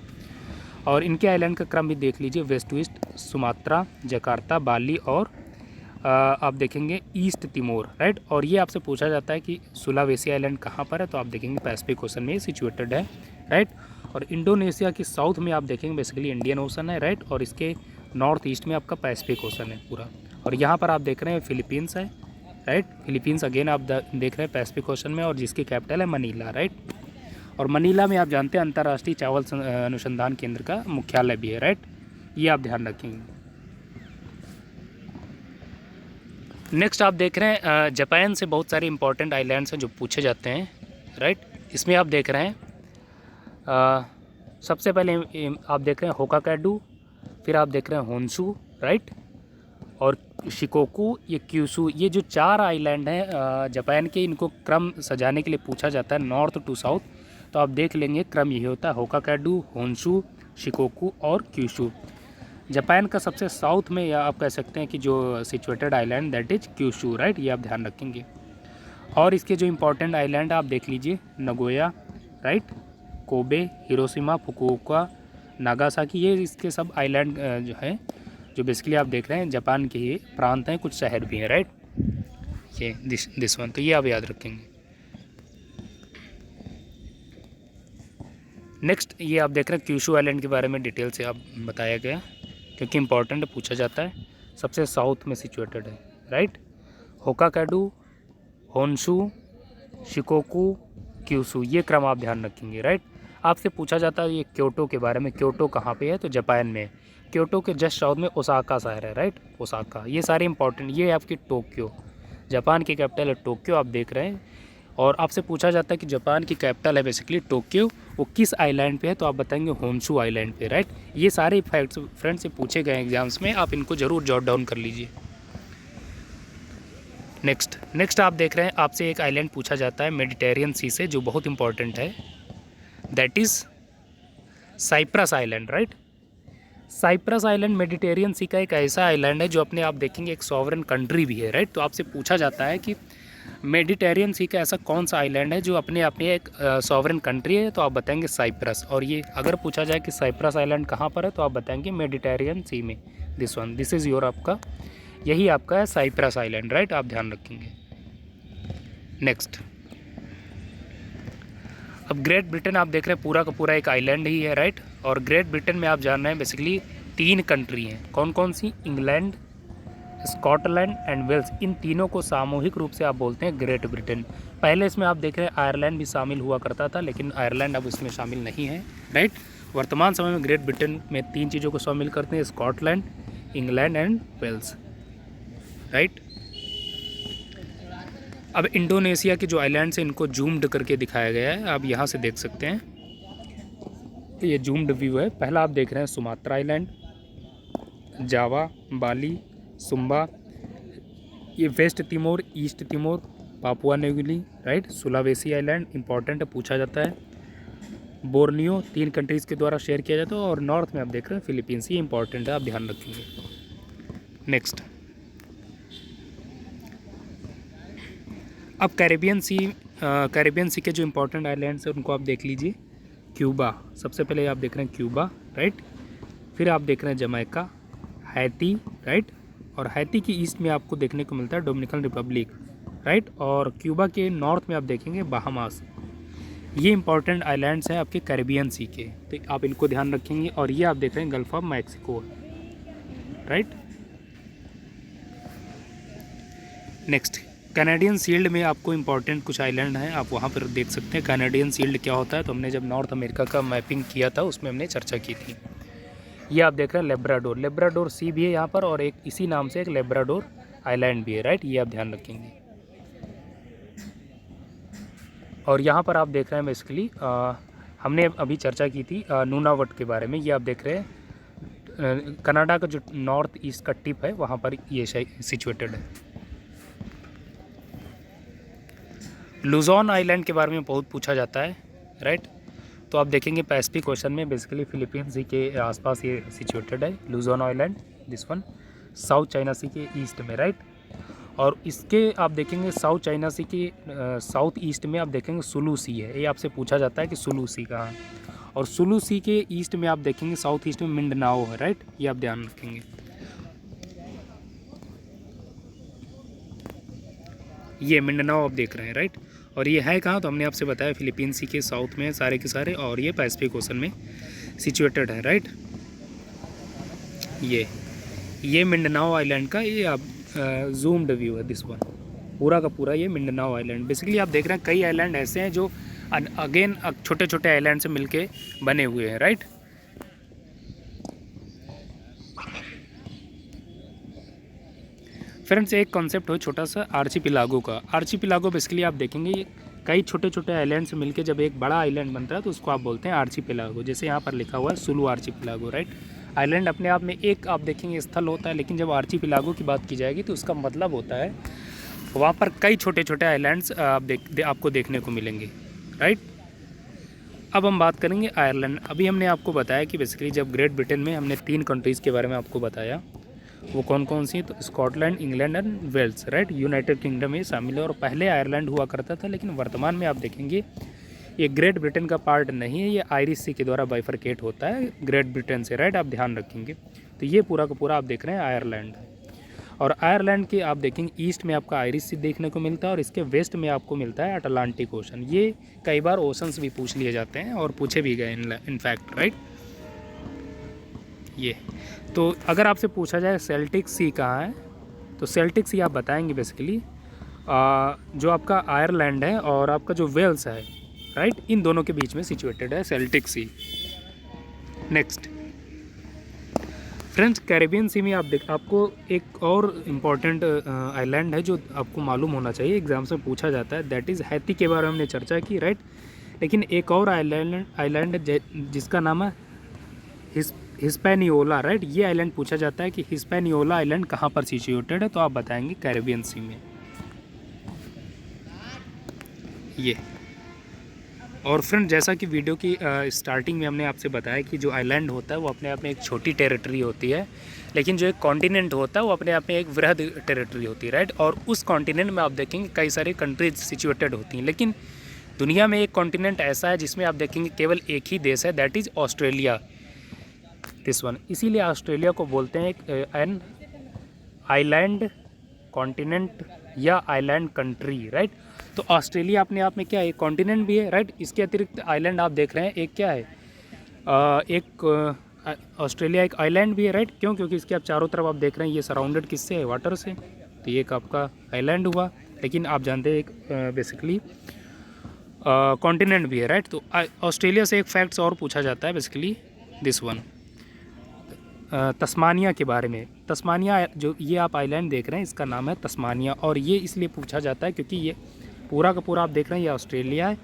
और इनके आइलैंड का क्रम भी देख लीजिए, west to east, Sumatra, Jakarta, Bali, और आप देखेंगे ईस्ट तिमोर, राइट। और ये आपसे पूछा जाता है कि सुलावेसी आइलैंड कहाँ पर है, तो आप देखेंगे पैसिफिक ओशन में सिचुएटेड है, राइट। और इंडोनेशिया की साउथ में आप देखेंगे बेसिकली इंडियन ओशन है, राइट, और इसके नॉर्थ ईस्ट में आपका पैसिफिक ओशन है पूरा। और यहाँ पर आप देख रहे हैं फिलीपींस है, राइट। फिलीपींस अगेन आप देख रहे हैं पैसिफिक ओशन में, और जिसकी कैपिटल है मनीला, राइट। और मनीला में आप जानते हैं अंतर्राष्ट्रीय चावल अनुसंधान केंद्र का मुख्यालय भी है, राइट। ये आप ध्यान रखेंगे। नेक्स्ट आप देख रहे हैं जापान से बहुत सारे इंपॉर्टेंट आइलैंड्स हैं जो पूछे जाते हैं, राइट। इसमें आप देख रहे हैं सबसे पहले आप देख रहे हैं होकाकाडू, फिर आप देख रहे हैं होन्शू, राइट, और शिकोकू, ये क्यूशू। ये जो 4 आइलैंड हैं जापान के, इनको क्रम सजाने के लिए पूछा जाता है नॉर्थ टू साउथ। तो आप देख लेंगे क्रम यही होता है, होकाकाडू, होन्शू, शिकोकू और क्यूशू। जापान का सबसे साउथ में, या आप कह सकते हैं कि जो situated island that is Kyushu, right. ये आप ध्यान रखेंगे। और इसके जो इम्पोर्टेंट आइलैंड आप देख लीजिए, Nagoya, right, Kobe, Hiroshima, Fukuoka, Nagasaki, ये इसके सब आइलैंड जो है, जो बेसिकली आप देख रहे हैं जापान के ही प्रांत हैं, कुछ शहर भी हैं, राइट। ये दिस वन, तो ये आप याद रखेंगे। नेक्स्ट ये आप देख रहे हैं क्यूशू आइलैंड के बारे में डिटेल से आप बताया गया, क्योंकि इंपॉर्टेंट पूछा जाता है, सबसे साउथ में सिचुएटेड है, राइट। होकाकाडू, होन्शू, शिकोकू, क्यूशू, ये क्रम आप ध्यान रखेंगे, राइट। आपसे पूछा जाता है ये क्योटो के बारे में, क्योटो कहाँ पे है, तो जापान में। क्योटो के जस्ट साउथ में ओसाका शहर है, राइट, ओसाका। ये सारे इंपॉर्टेंट, ये आपकी टोक्यो, जापान की कैपिटल है टोक्यो, आप देख रहे हैं। और आपसे पूछा जाता है कि जापान की कैपिटल है बेसिकली टोक्यो, वो किस आइलैंड पे है, तो आप बताएंगे होन्शू आइलैंड पे, राइट। ये सारे फैक्ट्स फ्रेंड्स से पूछे गए एग्जाम्स में, आप इनको ज़रूर जॉट डाउन कर लीजिए। नेक्स्ट आप देख रहे हैं, आपसे एक आइलैंड पूछा जाता है मेडिटेरियन सी से, जो बहुत इंपॉर्टेंट है, that is Cyprus island, right. Cyprus island Mediterranean sea का एक ऐसा आइलैंड है जो अपने आप देखेंगे एक सॉवरेन कंट्री भी है, राइट। तो आपसे पूछा जाता है कि मेडिटेरियन सी का ऐसा कौन सा आइलैंड है जो अपने आप में एक सॉवरेन कंट्री है, तो आप बताएंगे साइप्रस। और ये अगर पूछा जाए कि साइप्रस आइलैंड कहाँ पर है, तो आप बताएंगे मेडिटेरियन सी में, this one, this is your आपका, यही आपका है साइप्रस आइलैंड, राइट, आप ध्यान रखेंगे। नेक्स्ट अब ग्रेट ब्रिटेन आप देख रहे हैं पूरा का पूरा एक आइलैंड ही है, राइट। और ग्रेट ब्रिटेन में आप जान रहे हैं बेसिकली 3 कंट्री हैं, कौन कौन सी, इंग्लैंड, स्कॉटलैंड एंड वेल्स। इन तीनों को सामूहिक रूप से आप बोलते हैं ग्रेट ब्रिटेन। पहले इसमें आप देख रहे हैं आयरलैंड भी शामिल हुआ करता था, लेकिन आयरलैंड अब इसमें शामिल नहीं है, राइट। वर्तमान समय में ग्रेट ब्रिटेन में 3 चीज़ों को शामिल करते हैं, Scotland, England and Wales, right. अब इंडोनेशिया के जो आइलैंड्स हैं इनको जूम्ड करके दिखाया गया है, आप यहाँ से देख सकते हैं, ये जूम्ड व्यू है। पहला आप देख रहे हैं Sumatra island, Java, Bali, Sumba, ये west Timor, east Timor, Papua New Guinea, right. Sulawesi island important है, पूछा जाता है। बोर्नियो 3 कंट्रीज़ के द्वारा शेयर किया जाता है। और नॉर्थ में आप देख रहे हैं फिलीपींस, ये इंपॉर्टेंट है, आप ध्यान रखेंगे। नेक्स्ट अब कैरेबियन सी के जो इंपॉर्टेंट आइलैंड्स हैं उनको आप देख लीजिए। क्यूबा, सबसे पहले आप देख रहे हैं क्यूबा, राइट। फिर आप देख रहे हैं जमैका, हैती, राइट। और हैती की ईस्ट में आपको देखने को मिलता है डोमिनिकन रिपब्लिक, राइट। और क्यूबा के नॉर्थ में आप देखेंगे बहामास। ये इंपॉर्टेंट आइलैंड्स हैं आपके कैरेबियन सी के, तो आप इनको ध्यान रखेंगे। और ये आप देख रहे हैं gulf of Mexico, right. Next Canadian shield में आपको इंपॉर्टेंट कुछ आइलैंड हैं, आप वहाँ पर देख सकते हैं कैनेडियन शील्ड क्या होता है। तो हमने जब नॉर्थ अमेरिका का मैपिंग किया था उसमें हमने चर्चा की थी। ये आप देख रहे हैं लेब्राडोर सी भी है यहाँ पर, और एक इसी नाम से एक लेब्राडोर आइलैंड भी है, राइट। ये आप ध्यान रखेंगे। और यहाँ पर आप देख रहे हैं बेसिकली हमने अभी चर्चा की थी नूनावट के बारे में। ये आप देख रहे हैं कनाडा का जो नॉर्थ ईस्ट का टिप है वहाँ पर ये सिचुएटेड है। लुजोन आइलैंड के बारे में बहुत पूछा जाता है, राइट। तो आप देखेंगे पैसिफिक ओशन में बेसिकली फिलीपींस सी के आसपास ये सिचुएटेड है Luzon island, this one, South China Sea के ईस्ट में, राइट। और इसके आप देखेंगे साउथ चाइना सी के साउथ ईस्ट में आप देखेंगे सुलू सी है। ये आपसे पूछा जाता है कि सुलू सी कहाँ है। और सुलू सी के ईस्ट में आप देखेंगे साउथ ईस्ट में मिंडनाओ है, राइट। ये आप ध्यान रखेंगे। ये मिंडनाओ आप देख रहे हैं, राइट। और ये है कहाँ, तो हमने आपसे बताया फिलीपींस सी के साउथ में सारे के सारे, और ये पैसिफिक ओशन में सिचुएटेड है, राइट। ये मिंडनाओ आइलैंड का ये आप जूम्ड व्यू है, दिस वन, पूरा का पूरा ये मिंडनाओ आइलैंड। बेसिकली आप देख रहे हैं कई आइलैंड ऐसे हैं जो अगेन छोटे छोटे आइलैंड से मिलके बने हुए हैं, राइट। फ्रेंड्स एक कॉन्सेप्ट हो छोटा सा आर्चिपिलागो का। आर्चिपिलागो बेसिकली आप देखेंगे कई छोटे छोटे आइलैंड से मिलके जब एक बड़ा आइलैंड बनता है तो उसको आप बोलते हैं आर्चिपिलागो। जैसे यहाँ पर लिखा हुआ है सुलू आर्चिपिलागो, राइट। आइलैंड अपने आप में एक आप देखेंगे स्थल होता है, लेकिन जब आर्चिपिलागो की बात की जाएगी तो उसका मतलब होता है वहाँ पर कई छोटे छोटे आइलैंड्स आपको देखने को मिलेंगे, राइट। अब हम बात करेंगे आयरलैंड। अभी हमने आपको बताया कि बेसिकली जब ग्रेट ब्रिटेन में हमने 3 कंट्रीज़ के बारे में आपको बताया, वो कौन कौन सी, तो Scotland, England and Wales, right. United Kingdom ये शामिल है। और पहले आयरलैंड हुआ करता था, लेकिन वर्तमान में आप देखेंगे ये ग्रेट ब्रिटेन का पार्ट नहीं है, ये आयरिश सी के द्वारा बाइफरकेट होता है ग्रेट ब्रिटेन से, राइट। आप ध्यान रखेंगे। तो ये पूरा का पूरा आप देख रहे हैं आयरलैंड। और आयरलैंड के आप देखेंगे ईस्ट में आपका आयरिश सी देखने को मिलता है और इसके वेस्ट में आपको मिलता है अटलांटिक ओशन। ये कई बार ओशंस भी पूछ लिए जाते हैं और पूछे भी गए इनफैक्ट, राइट। ये तो अगर आपसे पूछा जाए सेल्टिक सी कहाँ है, तो सेल्टिक सी आप बताएंगे बेसिकली जो आपका आयरलैंड है और आपका जो वेल्स है, राइट, इन दोनों के बीच में सिचुएटेड है सेल्टिक सी। नेक्स्ट फ्रेंड्स कैरेबियन सी में आपको एक और इम्पॉर्टेंट आइलैंड है जो आपको मालूम होना चाहिए, एग्जाम से पूछा जाता है, दैट इज़ हैती के बारे में हमने चर्चा की, राइट। लेकिन एक और आइलैंड जिसका नाम है हिस्पैनियोला, राइट। ये आइलैंड पूछा जाता है कि हिस्पैनियोला आइलैंड कहाँ पर सिचुएटेड है, तो आप बताएंगे कैरेबियन सी में, ये। और फ्रेंड जैसा कि वीडियो की स्टार्टिंग में हमने आपसे बताया कि जो आइलैंड होता है वो अपने आप में एक छोटी टेरिटरी होती है, लेकिन जो एक कॉन्टिनेंट होता है वो अपने आप में एक वृहद टेरिटरी होती है, राइट। और उस कॉन्टिनेंट में आप देखेंगे कई सारी कंट्रीज सिचुएटेड होती हैं, लेकिन दुनिया में एक कॉन्टिनेंट ऐसा है जिसमें आप देखेंगे केवल एक ही देश है, that is Australia, this one. इसीलिए ऑस्ट्रेलिया को बोलते हैं एन आइलैंड कॉन्टिनेंट या आइलैंड कंट्री, राइट। तो ऑस्ट्रेलिया अपने आप में क्या है, एक कॉन्टिनेंट भी है, राइट। इसके अतिरिक्त आइलैंड आप देख रहे हैं एक क्या है, ऑस्ट्रेलिया एक आइलैंड भी है, राइट। क्यों? क्योंकि इसके आप चारों तरफ आप देख रहे हैं ये सराउंडेड किससे है, वाटर से। तो ये एक आपका आइलैंड हुआ, लेकिन आप जानते हैं एक बेसिकली कॉन्टिनेंट भी है, राइट। तो ऑस्ट्रेलिया से एक फैक्ट्स और पूछा जाता है बेसिकली, दिस वन तस्मानिया के बारे में। तस्मानिया जो ये आप आइलैंड देख रहे हैं इसका नाम है तस्मानिया, और ये इसलिए पूछा जाता है क्योंकि ये पूरा का पूरा आप देख रहे हैं ये ऑस्ट्रेलिया है।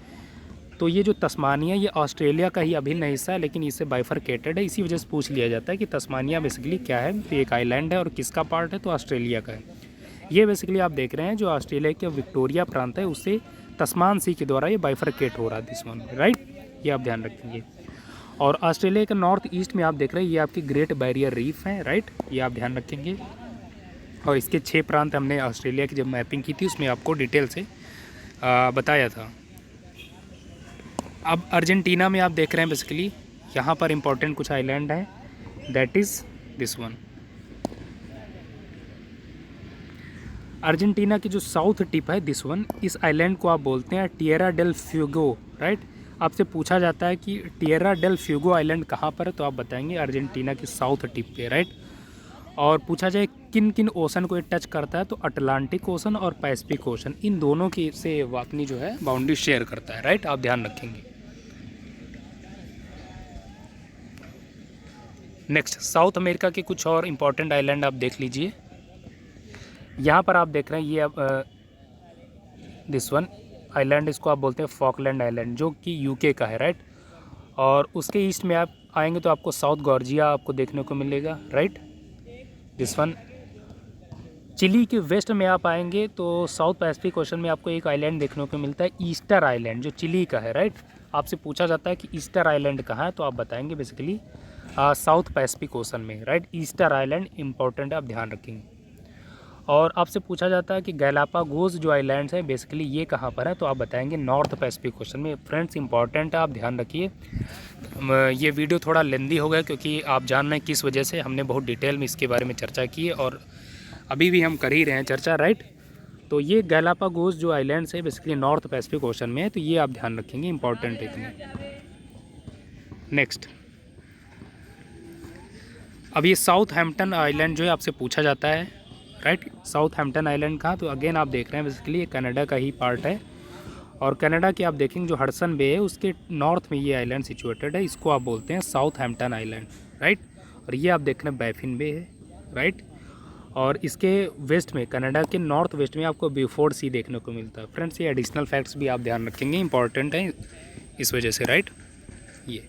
तो ये जो तस्मानिया ये ऑस्ट्रेलिया का ही अभिन्न हिस्सा है, लेकिन इससे बाइफरकेटेड है, इसी वजह से पूछ लिया जाता है कि तस्मानिया बेसिकली क्या है। तो एक आइलैंड है और किसका पार्ट है, तो ऑस्ट्रेलिया का है। ये बेसिकली आप देख रहे हैं जो ऑस्ट्रेलिया के विक्टोरिया प्रांत है उससे तस्मान सी के द्वारा ये बाइफरकेट हो रहा है, दिस वन, राइट। ये आप ध्यान रखेंगे। और ऑस्ट्रेलिया के नॉर्थ ईस्ट में आप देख रहे हैं ये आपकी ग्रेट बैरियर रीफ है, राइट। ये आप ध्यान रखेंगे। और इसके 6 प्रांत हमने ऑस्ट्रेलिया की जब मैपिंग की थी उसमें आपको डिटेल से बताया था। अब अर्जेंटीना में आप देख रहे हैं बेसिकली यहाँ पर इम्पोर्टेंट कुछ आइलैंड है, that is this one. Argentina की जो साउथ टिप है दिस वन, इस आइलैंड को आप बोलते हैं टिएरा डेल फ्यूगो, राइट। आपसे पूछा जाता है कि टिएरा डेल फ्यूगो आइलैंड कहाँ पर है, तो आप बताएंगे अर्जेंटीना की साउथ टिप पे, राइट। और पूछा जाए किन किन ओशन को ये टच करता है, तो अटलांटिक ओशन और पैसिफिक ओशन, इन दोनों की से वो अपनी जो है बाउंड्री शेयर करता है, राइट। आप ध्यान रखेंगे। नेक्स्ट साउथ अमेरिका के कुछ और इम्पोर्टेंट आइलैंड आप देख लीजिए। यहाँ पर आप देख रहे हैं ये अब दिस वन आइलैंड, इसको आप बोलते हैं फॉकलैंड आइलैंड, जो कि यूके का है, राइट। और उसके ईस्ट में आप आएंगे तो आपको साउथ जॉर्जिया आपको देखने को मिलेगा, राइट, दिस वन। चिली के वेस्ट में आप आएंगे तो साउथ पैसिफिक ओशन में आपको एक आइलैंड देखने को मिलता है ईस्टर आइलैंड, जो चिली का है, राइट। आपसे पूछा जाता है कि ईस्टर आइलैंड कहाँ है, तो आप बताएंगे बेसिकली साउथ पैसिफिक ओशन में, राइट। ईस्टर आइलैंड इंपॉर्टेंट है, आप ध्यान रखेंगे। और आपसे पूछा जाता है कि गैलापागोस जो आइलैंड्स हैं बेसिकली ये कहाँ पर है, तो आप बताएंगे नॉर्थ पैसिफिक ओशन में। फ्रेंड्स इंपॉर्टेंट है, आप ध्यान रखिए। ये वीडियो थोड़ा लेंदी हो गया क्योंकि आप जान रहे हैं किस वजह से, हमने बहुत डिटेल में इसके बारे में चर्चा की है और अभी भी हम कर ही रहे हैं चर्चा, राइट। तो ये गैलापागोस जो आइलैंड्स है बेसिकली नॉर्थ पैसिफिक ओशन में है, तो ये आप ध्यान रखेंगे, इंपॉर्टेंट है इतने। नेक्स्ट अब ये साउथ हैम्पटन आइलैंड जो है आपसे पूछा जाता है, राइट। साउथहैम्पटन आइलैंड कहाँ, तो अगेन आप देख रहे हैं बेसिकली ये कनाडा का ही पार्ट है, और कनाडा की आप देखेंगे जो हडसन बे है उसके नॉर्थ में ये आइलैंड सिचुएटेड है, इसको आप बोलते हैं साउथहैम्पटन आइलैंड, राइट। और ये आप देख रहे हैं बैफिन बे है, राइट। और इसके वेस्ट में, कनाडा के नॉर्थ वेस्ट में आपको ब्यूफोर्ड सी देखने को मिलता है। फ्रेंड्स ये एडिशनल फैक्ट्स भी आप ध्यान रखेंगे, इंपॉर्टेंट है इस वजह से, राइट। ये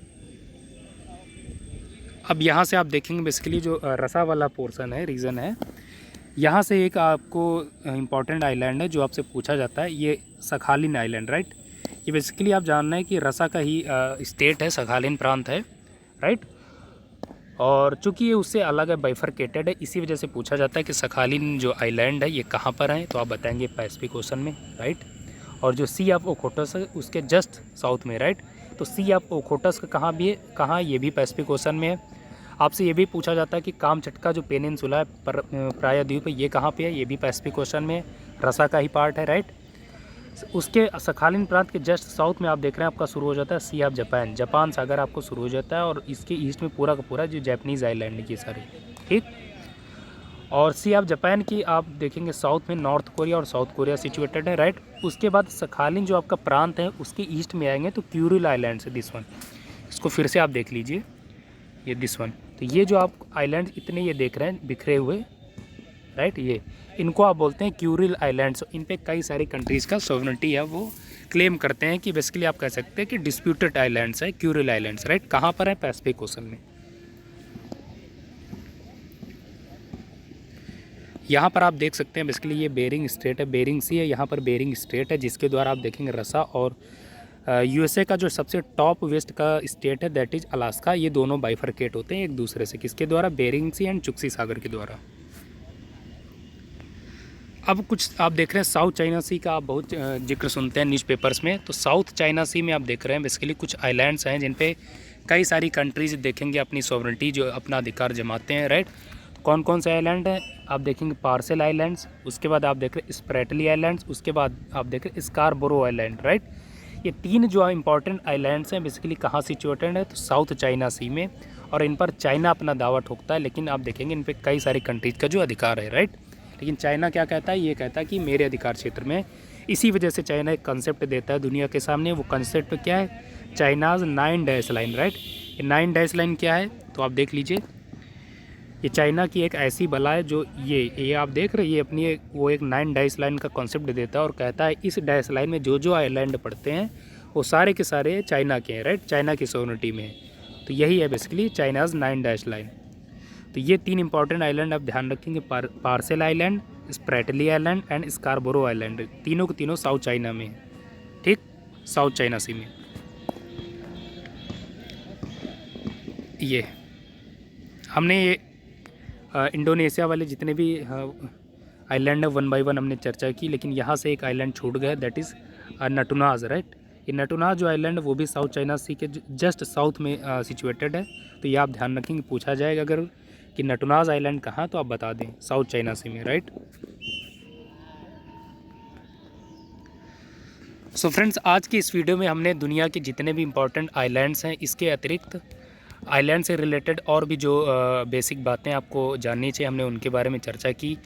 अब यहाँ से आप देखेंगे बेसिकली जो रसा वाला पोर्शन है, रीजन है, यहाँ से एक आपको इम्पॉर्टेंट आइलैंड है जो आपसे पूछा जाता है, ये सखालिन आइलैंड, राइट। ये बेसिकली आप जानना है कि रसा का ही स्टेट है, सखालिन प्रांत है, राइट। और चूंकि ये उससे अलग है, बाइफरकेटेड है, इसी वजह से पूछा जाता है कि सखालिन जो आइलैंड है ये कहाँ पर है, तो आप बताएंगे पैसिफिक ओशन में, राइट। और जो सी ऑफ ओखोटस है उसके जस्ट साउथ में, राइट। तो सी ऑफ ओखोटस का कहाँ भी है, कहाँ, ये भी पैसिफिक ओशन में है। आपसे ये भी पूछा जाता है कि कामचटका जो पेनिनसुला है, प्रायद्वीप है, ये कहाँ पे है, ये भी पैसिफिक ओशन में है, रसा का ही पार्ट है, राइट। उसके सखालिन प्रांत के जस्ट साउथ में आप देख रहे हैं आपका शुरू हो जाता है सी ऑफ जापान, जापान सागर आपको शुरू हो जाता है, और इसके ईस्ट में पूरा का पूरा जो जापानीज़ आइलैंड की सारे, ठीक। और सी ऑफ जापान की आप देखेंगे साउथ में नॉर्थ कोरिया और साउथ कोरिया सिचुएटेड है, राइट। उसके बाद सखालिन जो आपका प्रांत है उसके ईस्ट में आएंगे तो क्यूरिल आइलैंड है, दिस वन, इसको फिर से आप देख लीजिए, ये दिस वन। तो ये जो आप आइलैंड इतने ये देख रहे हैं बिखरे हुए, राइट, ये इनको आप बोलते हैं क्यूरिल आइलैंड्स। इन पे कई सारी कंट्रीज़ का सॉवरेनिटी है, वो क्लेम करते हैं कि बेसिकली आप कह सकते हैं कि डिस्प्यूटेड आइलैंड्स है क्यूरिल आइलैंड्स, राइट। कहाँ पर है, पैसिफिक ओशन में। यहाँ पर आप देख सकते हैं बेसिकली ये बेरिंग स्ट्रेट है, बेरिंग सी है, यहाँ पर बेरिंग स्ट्रेट है, जिसके द्वारा आप देखेंगे रसा और यूएसए का जो सबसे टॉप वेस्ट का स्टेट है दैट इज़ अलास्का, ये दोनों बाइफरकेट होते हैं एक दूसरे से, किसके द्वारा, बेरिंग सी एंड चुक्सी सागर के द्वारा। अब कुछ आप देख रहे हैं साउथ चाइना सी का आप बहुत जिक्र सुनते हैं न्यूज़पेपर्स में, तो साउथ चाइना सी में आप देख रहे हैं बेसिकली कुछ आइलैंड्स हैं जिन पे कई सारी कंट्रीज देखेंगे अपनी सॉवरेनिटी जो अपना अधिकार जमाते हैं, राइट। कौन कौन से आइलैंड हैं आप देखेंगे, पार्सेल आइलैंड्स, उसके बाद आप देख रहे हैं स्प्रेटली आइलैंड्स, उसके बाद आप देख रहे हैं स्कारबोरो आइलैंड, राइट। ये तीन जो इंपॉर्टेंट आइलैंड्स हैं बेसिकली कहाँ सिचुएटेड है, तो साउथ चाइना सी में, और इन पर चाइना अपना दावा ठोकता है, लेकिन आप देखेंगे इन पर कई सारी कंट्रीज का जो अधिकार है, राइट। लेकिन चाइना क्या कहता है, ये कहता है कि मेरे अधिकार क्षेत्र में। इसी वजह से चाइना एक कंसेप्ट देता है दुनिया के सामने, वो कंसेप्ट क्या है, चाइनाज 9 डैश लाइन, राइट। ये 9 डैश लाइन क्या है, तो आप देख लीजिए, ये चाइना की एक ऐसी बला है जो ये आप देख रहे हैं, ये अपनी वो एक 9 डैश लाइन का कॉन्सेप्ट देता है और कहता है इस डैश लाइन में जो जो आइलैंड पड़ते हैं वो सारे के सारे चाइना के हैं, राइट, चाइना की सोवरेनिटी में है। तो यही है बेसिकली चाइनाज 9 डैश लाइन। तो ये तीन इंपॉर्टेंट आइलैंड आप ध्यान रखेंगे, parcel island, Spratly island and Scarborough island, तीनों के तीनों साउथ चाइना में, ठीक, साउथ चाइना सी में। ये हमने ये इंडोनेशिया वाले जितने भी आइलैंड है 1 बाय 1 हमने चर्चा की, लेकिन यहाँ से एक आइलैंड छूट गया, दैट इज़ नटुनाज, राइट। ये नटुनाज जो आइलैंड है वो भी साउथ चाइना सी के जस्ट साउथ में सिचुएटेड है। तो ये आप ध्यान रखेंगे, पूछा जाएगा अगर कि नटुनाज आइलैंड कहाँ, तो आप बता दें साउथ चाइना सी में, राइट। सो फ्रेंड्स, आज की इस वीडियो में हमने दुनिया के जितने भी इम्पोर्टेंट आइलैंड्स हैं, इसके अतिरिक्त आइलैंड से रिलेटेड और भी जो बेसिक बातें आपको जाननी चाहिए हमने उनके बारे में चर्चा की।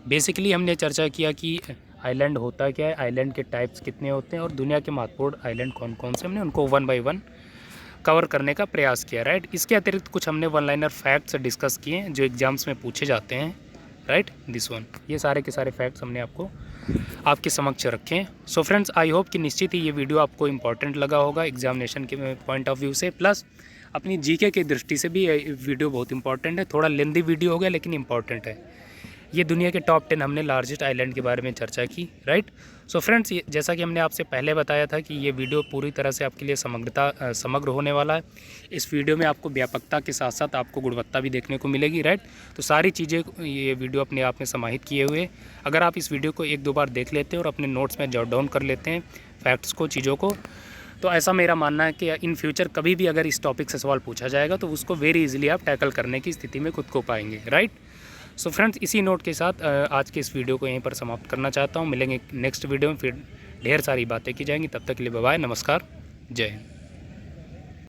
बेसिकली हमने चर्चा किया कि आइलैंड होता क्या है, आइलैंड के टाइप्स कितने होते हैं, और दुनिया के महत्वपूर्ण आइलैंड कौन कौन से, हमने उनको 1 बाय 1 कवर करने का प्रयास किया, राइट। इसके अतिरिक्त कुछ हमने वन लाइनर फैक्ट्स डिस्कस किए हैं जो एग्जाम्स में पूछे जाते हैं, राइट, दिस वन। ये सारे के सारे फैक्ट्स हमने आपके समक्ष रखे हैं। सो फ्रेंड्स, आई होप कि निश्चित ही ये वीडियो आपको इंपॉर्टेंट लगा होगा एग्जामिनेशन के पॉइंट ऑफ व्यू से, प्लस अपनी जीके की दृष्टि से भी ये वीडियो बहुत इंपॉर्टेंट है। थोड़ा लेंदी वीडियो हो गया लेकिन इंपॉर्टेंट है। ये दुनिया के टॉप 10 हमने लार्जेस्ट आइलैंड के बारे में चर्चा की, राइट। सो फ्रेंड्स, जैसा कि हमने आपसे पहले बताया था कि ये वीडियो पूरी तरह से आपके लिए समग्र होने वाला है। इस वीडियो में आपको व्यापकता के साथ साथ आपको गुणवत्ता भी देखने को मिलेगी, राइट। तो सारी चीज़ें ये वीडियो अपने आप में समाहित किए हुए, अगर आप इस वीडियो को 1-2 बार देख लेते हैं और अपने नोट्स में जॉट डाउन कर लेते हैं फैक्ट्स को, चीज़ों को, तो ऐसा मेरा मानना है कि इन फ्यूचर कभी भी अगर इस टॉपिक से सवाल पूछा जाएगा तो उसको वेरी इजीली आप टैकल करने की स्थिति में खुद को पाएंगे, राइट। सो फ्रेंड्स, इसी नोट के साथ आज के इस वीडियो को यहीं पर समाप्त करना चाहता हूँ। मिलेंगे नेक्स्ट वीडियो में, फिर ढेर सारी बातें की जाएंगी। तब तक के लिए बाय बाय, नमस्कार, जय हिंद।